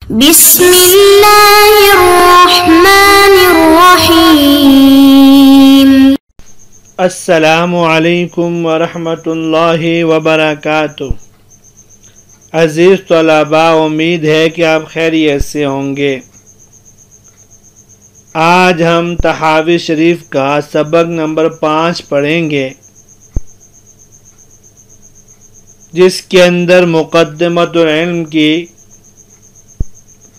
بسم اللہ الرحمن الرحیم۔ السلام علیکم ورحمۃ اللہ وبرکاتہ۔ عزیز طلباء، امید ہے کہ آپ خیریت سے ہوں گے۔ آج ہم تحاوی شریف کا سبق نمبر 5 پڑھیں گے، جس کے اندر مقدمۃ العلم کی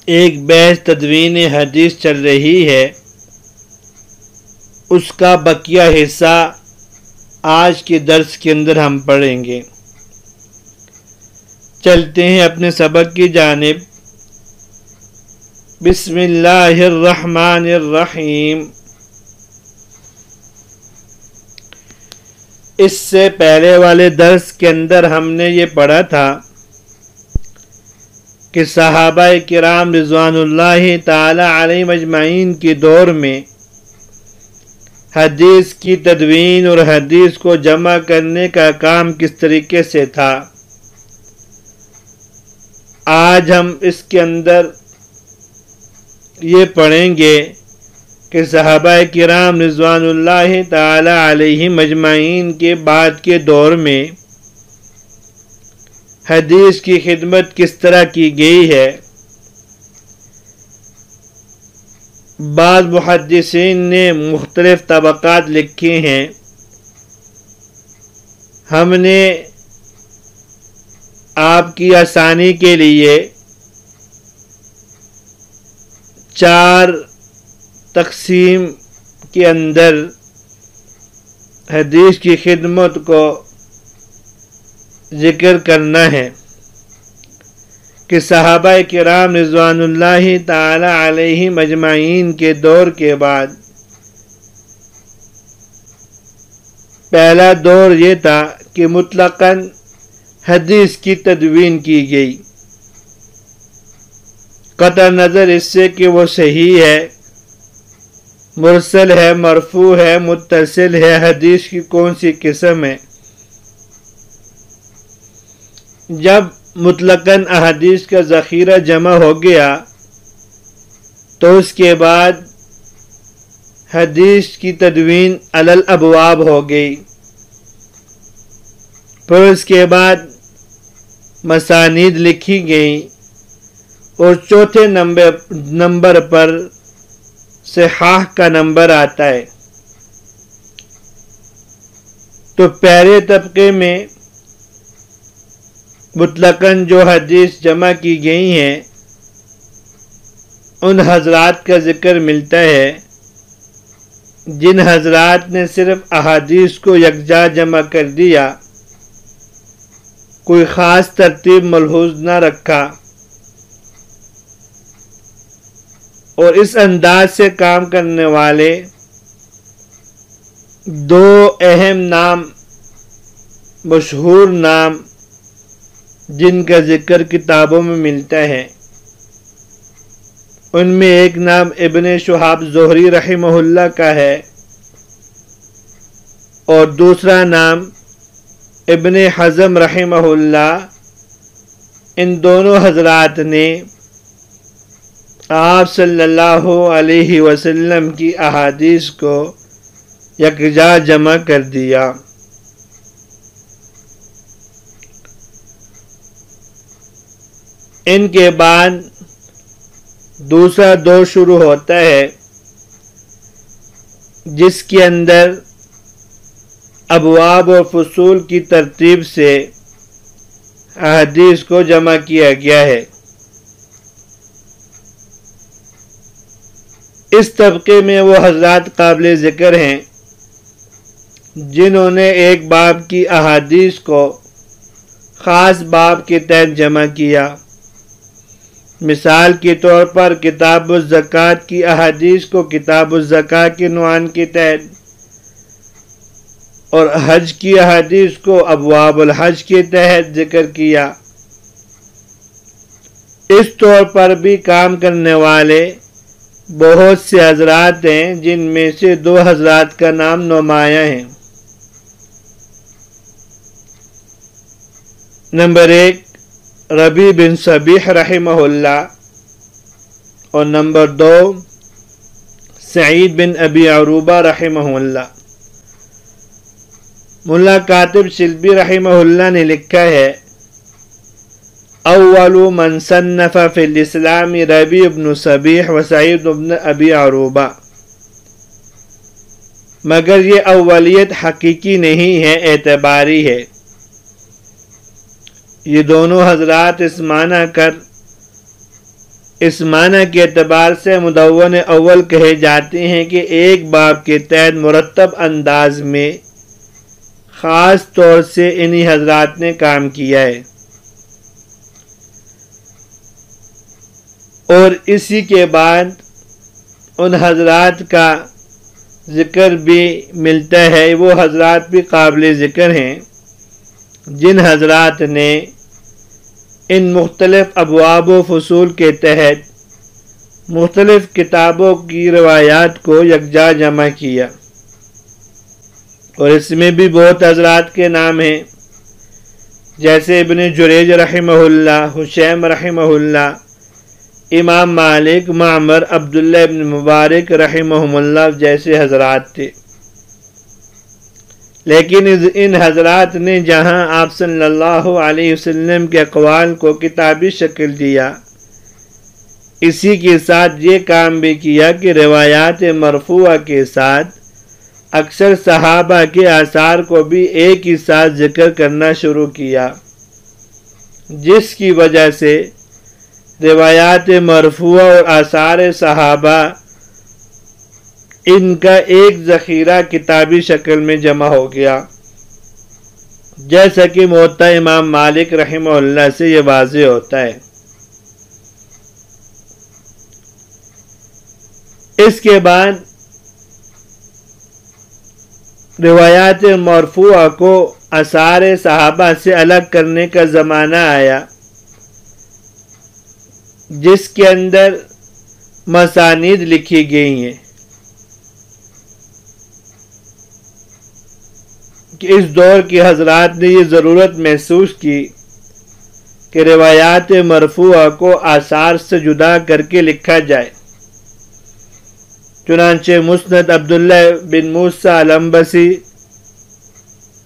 ایک بحث تدوین حدیث چل رہی ہے۔ اس کا بقیہ حصہ آج کے درس کے اندر ہم پڑھیں گے۔ چلتے ہیں اپنے سبق کی جانب۔ بسم اللہ الرحمن الرحیم۔ اس سے پہلے والے درس کے اندر ہم نے یہ پڑھا تھا کہ صحابہ کرام رضوان اللہ تعالی علیہم اجمعین کے دور میں حدیث کی تدوین اور حدیث کو جمع کرنے کا کام کس طریقے سے تھا۔ آج ہم اس کے اندر یہ پڑھیں گے کہ صحابہ کرام رضوان اللہ تعالی علیہم اجمعین کے بعد کے دور میں حدیث کی خدمت کس طرح کی گئی ہے۔ بعض محدثین نے مختلف طبقات لکھے ہیں۔ ہم نے آپ کی آسانی کے لیے 4 تقسیم کے اندر حدیث کی خدمت کو ذکر کرنا ہے کہ صحابہ کرام رضوان اللہ تعالی علیہم اجمعین کے دور کے بعد پہلا دور یہ تھا کہ مطلقاً حدیث کی تدوین کی گئی، قطع نظر اس سے کہ وہ صحیح ہے، مرسل ہے، مرفوع ہے، متصل ہے، حدیث کی کون سی قسم ہے۔ جب مطلقاً احادیث کا ذخیرہ جمع ہو گیا تو اس کے بعد حدیث کی تدوین علی الابواب ہو گئی۔ پھر اس کے بعد مسانید لکھی گئیں اور چوتھے نمبر پر صحاح کا نمبر آتا ہے۔ تو پہلے طبقے میں مطلقاً جو حدیث جمع کی گئی ہیں ان حضرات کا ذکر ملتا ہے جن حضرات نے صرف احادیث کو یکجا جمع کر دیا، کوئی خاص ترتیب ملحوظ نہ رکھا، اور اس انداز سے کام کرنے والے 2 اہم نام، مشہور نام جن کا ذکر کتابوں میں ملتا ہے، ان میں ایک نام ابن شہاب زہری رحمہ اللہ کا ہے اور دوسرا نام ابن حزم رحمہ اللہ۔ ان دونوں حضرات نے آپ صلی اللہ علیہ وسلم کی احادیث کو یکجا جمع کر دیا۔ ان کے بعد دوسرا دور شروع ہوتا ہے جس کے اندر ابواب اور فصول کی ترتیب سے احادیث کو جمع کیا گیا ہے۔ اس طبقے میں وہ حضرات قابل ذکر ہیں جنہوں نے ایک باب کی احادیث کو خاص باب کے تحت جمع کیا۔ مثال کے طور پر کتاب الزکوٰۃ کی احادیث کو کتاب الزکوٰۃ کے عنوان کے تحت اور حج کی احادیث کو ابواب الحج کے تحت ذکر کیا۔ اس طور پر بھی کام کرنے والے بہت سے حضرات ہیں جن میں سے 2 حضرات کا نام نمایاں ہے۔ نمبر 1 ربیع بن صبیح رحمہ اللہ، اور نمبر 2 سعید بن ابی عروبہ رحمہ اللہ۔ ملا کاتب شلبی رحمہ اللہ نے لکھا ہے اول من صنف فی الاسلام ربیع بن صبیح و سعید بن ابی عروبہ، مگر یہ اولیت حقیقی نہیں ہے، اعتباری ہے۔ یہ دونوں حضرات اس معنی کے اعتبار سے مدون اول کہے جاتے ہیں کہ ایک باب کے تحت مرتب انداز میں خاص طور سے انہی حضرات نے کام کیا ہے، اور اسی کے بعد ان حضرات کا ذکر بھی ملتا ہے۔ وہ حضرات بھی قابل ذکر ہیں جن حضرات نے ان مختلف ابواب و فصول کے تحت مختلف کتابوں کی روایات کو یکجا جمع کیا، اور اس میں بھی بہت حضرات کے نام ہیں، جیسے ابن جریج رحمہ اللہ، حشیم رحمہ اللہ، امام مالک، معمر، عبداللہ ابن مبارک رحمہم اللہ جیسے حضرات تھے۔ لیکن ان حضرات نے جہاں آپ صلی اللہ علیہ وسلم کے اقوال کو کتابی شکل دیا، اسی کے ساتھ یہ کام بھی کیا کہ روایات مرفوعہ کے ساتھ اکثر صحابہ کے آثار کو بھی ایک ہی ساتھ ذکر کرنا شروع کیا، جس کی وجہ سے روایات مرفوعہ اور آثار صحابہ ان کا ایک ذخیرہ کتابی شکل میں جمع ہو گیا، جیسا کہ موطا امام مالک رحمہ اللہ سے یہ واضح ہوتا ہے۔ اس کے بعد روایات مرفوعہ کو آثار صحابہ سے الگ کرنے کا زمانہ آیا، جس کے اندر مسانید لکھی گئی ہیں کہ اس دور کے حضرات نے یہ ضرورت محسوس کی کہ روایات مرفوعہ کو آثار سے جدا کر کے لکھا جائے، چنانچہ مسند عبداللہ بن موسیٰ العنبسی،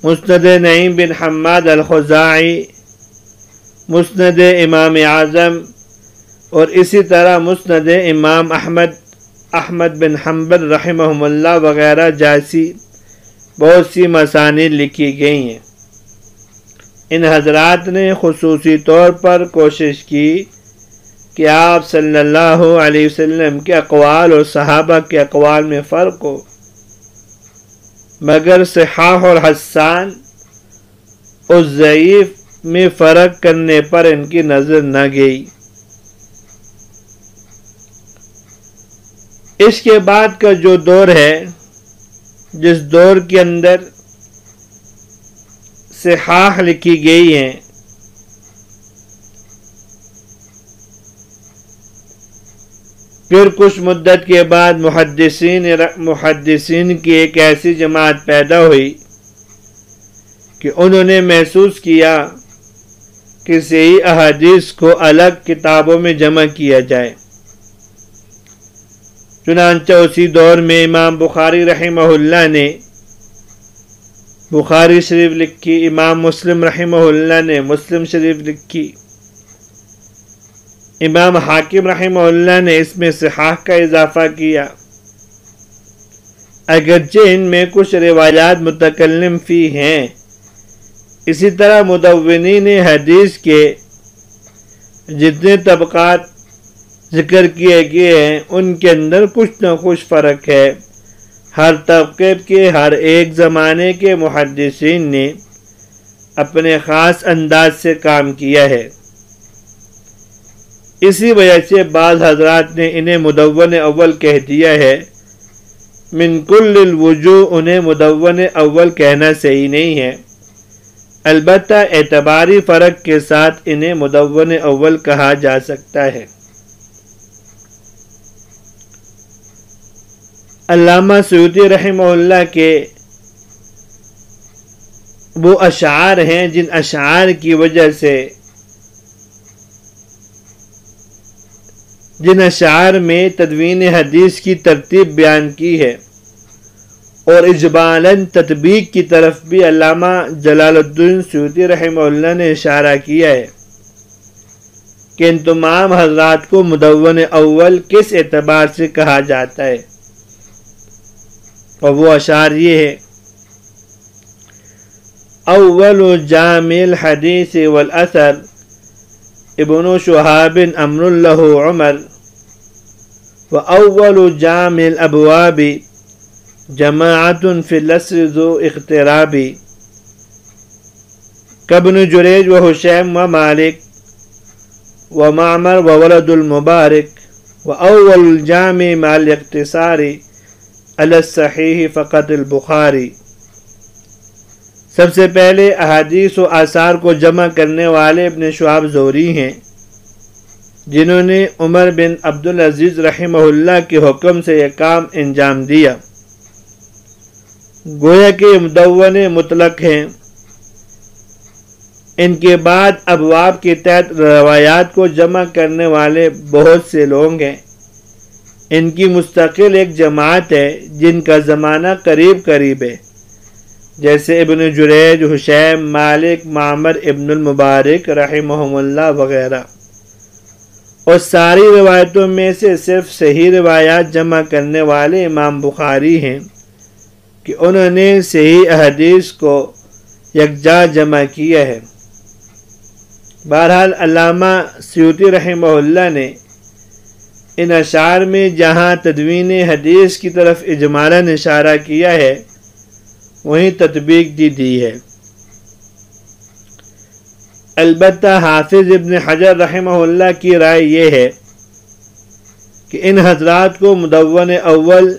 مسند نعیم بن حماد الخزاعی، مسند امام اعظم، اور اسی طرح مسند امام احمد بن حنبل رحمہم اللہ وغیرہ جیسی بہت سی مسانید لکھی گئی ہیں۔ ان حضرات نے خصوصی طور پر کوشش کی کہ آپ صلی اللہ علیہ وسلم کے اقوال اور صحابہ کے اقوال میں فرق ہو، مگر صحاح اور حسان اور ضعیف میں فرق کرنے پر ان کی نظر نہ گئی۔ اس کے بعد کا جو دور ہے، جس دور کے اندر صحاح لکھی گئی ہیں، پھر کچھ مدت کے بعد محدثین کی ایک ایسی جماعت پیدا ہوئی کہ انہوں نے محسوس کیا کہ صحیح احادیث کو الگ کتابوں میں جمع کیا جائے۔ چنانچہ اسی دور میں امام بخاری رحمہ اللہ نے بخاری شریف لکھی، امام مسلم رحمہ اللہ نے مسلم شریف لکھی، امام حاکم رحمہ اللہ نے اس میں صحاح کا اضافہ کیا، اگرچہ ان میں کچھ روایات متکلم فی ہیں۔ اسی طرح مدونین حدیث کے جتنے طبقات ذکر کیے گئے ہیں، ان کے اندر کچھ نہ کچھ فرق ہے۔ ہر طبقے کے ہر ایک زمانے کے محدثین نے اپنے خاص انداز سے کام کیا ہے۔ اسی وجہ سے بعض حضرات نے انہیں مدون اول کہہ دیا ہے۔ من کل الوجوہ انہیں مدون اول کہنا صحیح نہیں ہے، البتہ اعتباری فرق کے ساتھ انہیں مدون اول کہا جا سکتا ہے۔ علامہ سیوطی رحمہ اللہ کے وہ اشعار ہیں جن اشعار کی وجہ سے جن اشعار میں تدوین حدیث کی ترتیب بیان کی ہے اور اجمالاً تطبیق کی طرف بھی علامہ جلال الدین سیوطی رحمہ اللہ نے اشارہ کیا ہے کہ ان تمام حضرات کو مدون اول کس اعتبار سے کہا جاتا ہے، اور وہ اشعار یہ ہے: اول جامع الحدیث والاثر ابن شہاب امر له عمر، واول جامع الابواب جماعت فی الاسر ذو اقتراب، کابن جریج وحشیم ومالک ومعمر وولد المبارک، واول الجامع مع الاقتصار علی الصحیح فقط البخاری۔ سب سے پہلے احادیث و آثار کو جمع کرنے والے ابن شہاب زہری ہیں، جنہوں نے عمر بن عبدالعزیز رحمہ اللہ کے حکم سے یہ کام انجام دیا۔ گویا کہ مدون مطلق ہیں۔ ان کے بعد ابواب کے تحت روایات کو جمع کرنے والے بہت سے لوگ ہیں۔ ان کی مستقل ایک جماعت ہے جن کا زمانہ قریب قریب ہے، جیسے ابن جریج، حشیم، مالک، معمر ابن المبارک رحمہم اللہ وغیرہ، اور ساری روایتوں میں سے صرف صحیح روایات جمع کرنے والے امام بخاری ہیں کہ انہوں نے صحیح احادیث کو یکجا جمع کیا ہے۔ بہرحال علامہ سیوطی رحمہ اللہ نے ان اشعار میں جہاں تدوین حدیث کی طرف اجمالاً اشارہ کیا ہے وہیں تطبیق دی ہے۔ البتہ حافظ ابن حجر رحمہ اللہ کی رائے یہ ہے کہ ان حضرات کو مدون اول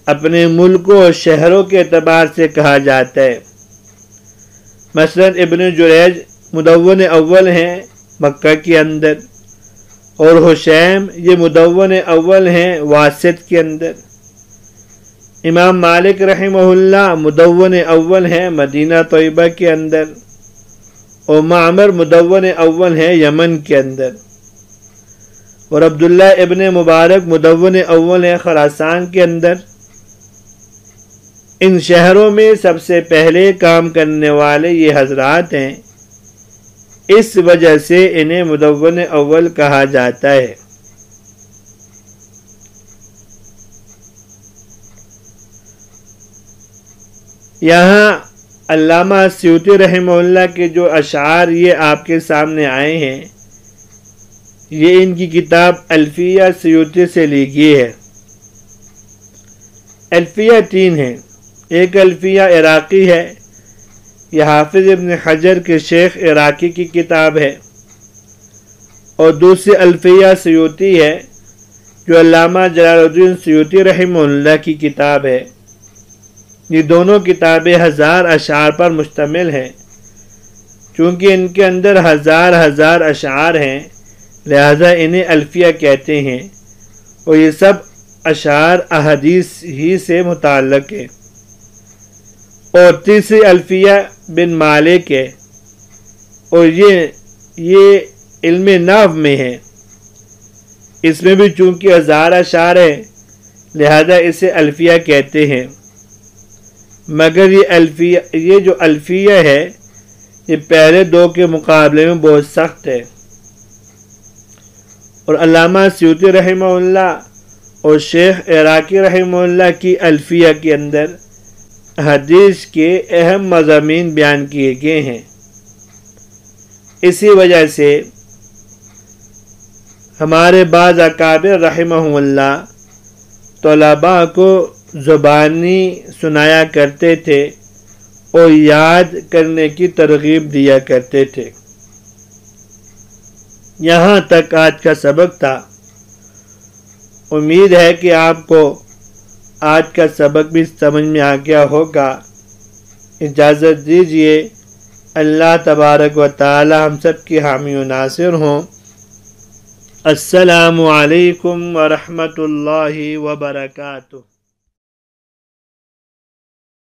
اپنے ملکوں اور شہروں کے اعتبار سے کہا جاتا ہے۔ مثلا ابن جریج مدون اول ہیں مکہ کے اندر، اور حشیم یہ مدون اول ہیں واسط کے اندر۔ امام مالک رحمہ اللہ مدون اول ہیں مدینہ طیبہ کے اندر، اور معمر مدون اول ہیں یمن کے اندر، اور عبداللہ ابن مبارک مدون اول ہیں خراسان کے اندر۔ ان شہروں میں سب سے پہلے کام کرنے والے یہ حضرات ہیں، اس وجہ سے انہیں مدون اول کہا جاتا ہے۔ یہاں علامہ سیوطی رحمہ اللہ کے جو اشعار یہ آپ کے سامنے آئے ہیں، یہ ان کی کتاب الفیہ سیوطی سے لی گئی ہے۔ الفیہ 3 ہیں، ایک الفیہ عراقی ہے، یہ حافظ ابن حجر کے شیخ عراقی کی کتاب ہے، اور دوسری الفیہ سیوطی ہے جو علامہ جلال الدین سیوطی رحمہ اللہ کی کتاب ہے۔ یہ دونوں کتابیں 1000 اشعار پر مشتمل ہیں۔ چونکہ ان کے اندر ہزار اشعار ہیں لہذا انہیں الفیہ کہتے ہیں، اور یہ سب اشعار احادیث ہی سے متعلق ہے۔ اور تیسری الفیہ بن مالک ہے، اور یہ علم نحو میں ہے۔ اس میں بھی چونکہ 1000 اشعار ہیں لہذا اسے الفیہ کہتے ہیں، مگر یہ جو الفیہ ہے یہ پہلے دو کے مقابلے میں بہت سخت ہے۔ اور علامہ سیوطی رحمہ اللہ اور شیخ عراقی رحمہ اللہ کی الفیہ کے اندر حدیث کے اہم مضامین بیان کیے گئے ہیں۔ اسی وجہ سے ہمارے بعض اکابر رحمہم اللہ طلباء کو زبانی سنایا کرتے تھے اور یاد کرنے کی ترغیب دیا کرتے تھے۔ یہاں تک آج کا سبق تھا۔ امید ہے کہ آپ کو آج کا سبق بھی سمجھ میں آ گیا ہوگا۔ اجازت دیجیے، اللہ تبارک و تعالی ہم سب کی حامی و ناصر ہوں۔ السلام علیکم ورحمۃ اللہ وبرکاتہ۔